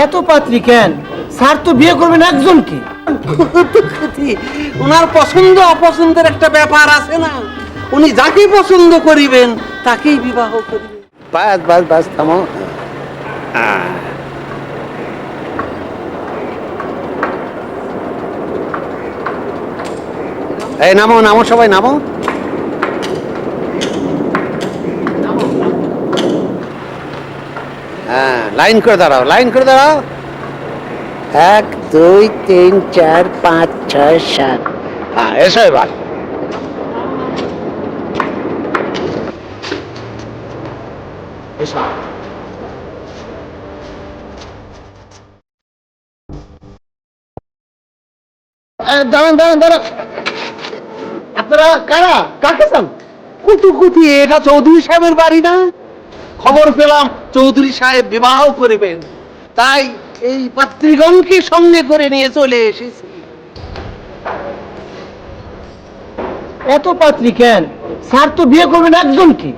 এত পাত্রী কেন? স্যার তো বিয়ে করবেন একজনকে। ওনার পছন্দ অপছন্দের একটা ব্যাপার আছে না, উনি যাকে পছন্দ করিবেন তাকেই বিবাহ করিবেন। বাস বাস বাস, থামো। এই নামো নামো, সবাই নামো। হ্যাঁ, লাইন করে দাঁড়াও, লাইন করে দাঁড়াও। 1 2 3 4 5 6 7। হ্যাঁ, এসো এবার। এসো। দাঁড়ান দাঁড়ান দাঁড়ান, আপনারা কারা? কাকে চান? কুতুকুতি, এটা চৌধুরী সাহেবের বাড়ি না? খবর পেলাম চৌধুরী সাহেব বিবাহ করিবেন, তাই এই পাত্রীগণকে সঙ্গে করে নিয়ে চলে এসেছি। এত পাত্রী কেন? স্যার তো বিয়ে করবেন একজনকে।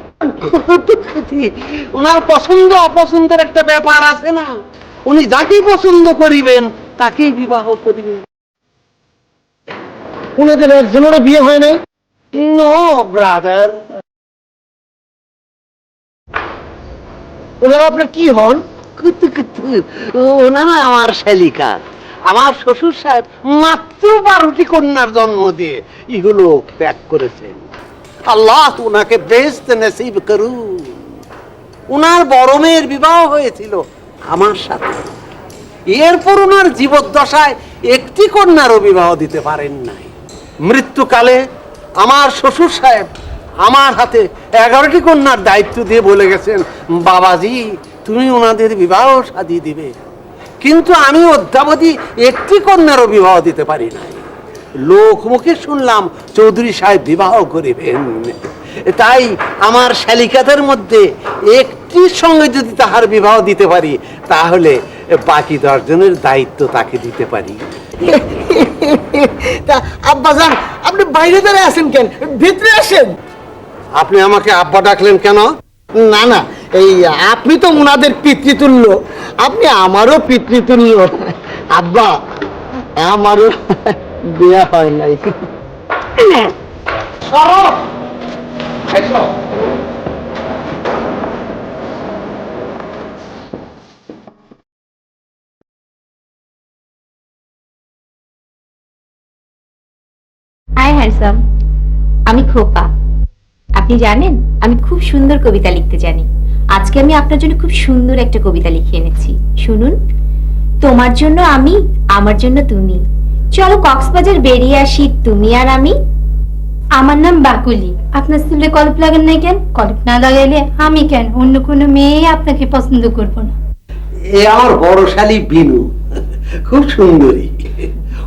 ওনার পছন্দ অপছন্দের একটা ব্যাপার আছে না, উনি যাকে পছন্দ করিবেন তাকেই বিবাহ করিবেন। ওনাদের একজনেরও বিয়ে হয় নাই? No brother. ওনারা আপনার কি হন? ওনারা আমার শালিকা। আমার শ্বশুর সাহেব মাত্র 12টি কন্যার জন্ম দিয়ে এগুলো ত্যাগ করেছেন। আল্লাহ ওনাকে বেহেশত নসিব করুন। ওনার বড় মেয়ের বিবাহ হয়েছিল আমার সাথে, এরপর ওনার জীবদ্দশায় একটি কন্যারও বিবাহ দিতে পারেন নাই। মৃত্যুকালে আমার শ্বশুর সাহেব আমার হাতে 11টি কন্যার দায়িত্ব দিয়ে বলে গেছেন, বাবাজি তুমি ওনাদের বিবাহ সাজিয়ে দিবে। কিন্তু আমি অদ্যাবধি একটি কন্যারও বিবাহ দিতে পারি নাই। লোক মুখে শুনলাম চৌধুরী সাহেব বিবাহ করিবেন, তাই আমার শালিকাদের মধ্যে একটির সঙ্গে যদি তাহার বিবাহ দিতে পারি তাহলে বাকি 10 জনের দায়িত্ব তাকে দিতে পারি। তা আব্বাজান, আপনি বাইরে দাঁড়িয়ে আছেন কেন? ভিতরে আসেন। আপনি আমাকে আব্বা ডাকলেন কেন? না না, এই আপনি তো ওনাদের পিতৃতুল্য, আপনি আমারও পিতৃতুল্য। আব্বা, আমারও বিয়ে হয় নাই। হাই হ্যান্ডসাম, আমি খোপা। আপনি জানেন আমি খুব সুন্দর কবিতা লিখতে জানি। আজকে আমি আপনার জন্য খুব সুন্দর একটা কবিতা লিখে এনেছি, শুনুন। তোমার জন্য আমি, আমার জন্য তুমি, চলো কক্সবাজার বেরিয়ে আসি তুমি আর আমি। আমার নাম বাকুলি। আপনার চুলে কলপ লাগান নাই কেন? কলপ না লাগাইলে আমি কেন অন্য কোনো মেয়ে আপনাকে পছন্দ করব না। এ আমার বড় শালী বিনু, খুব সুন্দরী।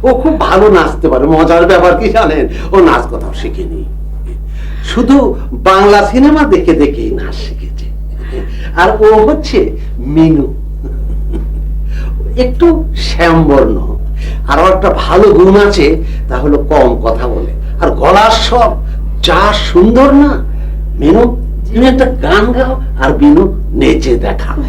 ও খুব ভালো নাচতে পারে। মজার ব্যাপার কি জানেন, ও নাচ কথাও শিখেনি, শুধু বাংলা সিনেমা দেখে দেখেই নাচ শিখেছে। আর ও হচ্ছে মিনু, একটু শ্যামবর্ণ। আরো একটা ভালো গুণ আছে, তা হলো কম কথা বলে, আর গলার স্বর যা সুন্দর না। মিনু, তুমি একটা গান গাও আর বিনু নেচে দেখাও।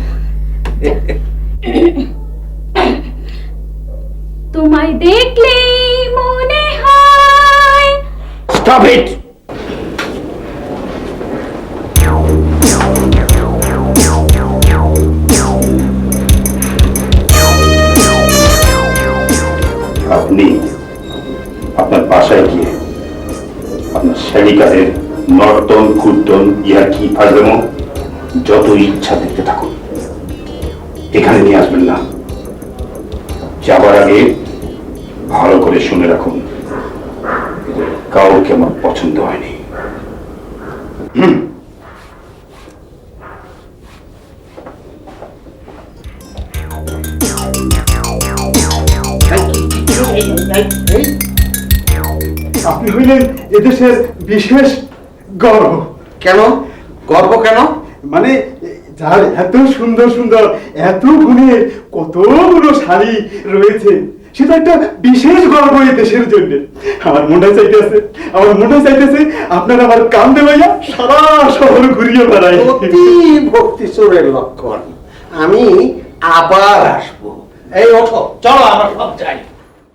তোমায় দেখলে মনে হয়। Stop it. আপনি আপনার বাসায় গিয়ে আপনার শালিকাদের নর্তন কুর্তন ইহা কি ফাজলামো যত ইচ্ছা দেখতে থাকুন, এখানে নিয়ে আসবেন না। যাবার আগে ভালো করে শুনে রাখুন, কাউকে আমার পছন্দ হয়নি। আপনি হইলেন এদেশের বিশেষ গর্ব। কেন গর্ব কেন? মানে যার এত সুন্দর সুন্দর, এত গুণের কতগুলো শাড়ি রয়েছে, সেটা একটা বিশেষ গর্ব এই দেশের জন্য। আমার মনটা চাইতেছে, আপনার আমার কান্দে লইয়া সারা শহর ঘুরিয়ে বেড়াই। অতি ভক্তি চোরের লক্ষণ। আমি আবার আসবো। এই ওঠো, চলো আমরা সব যাই।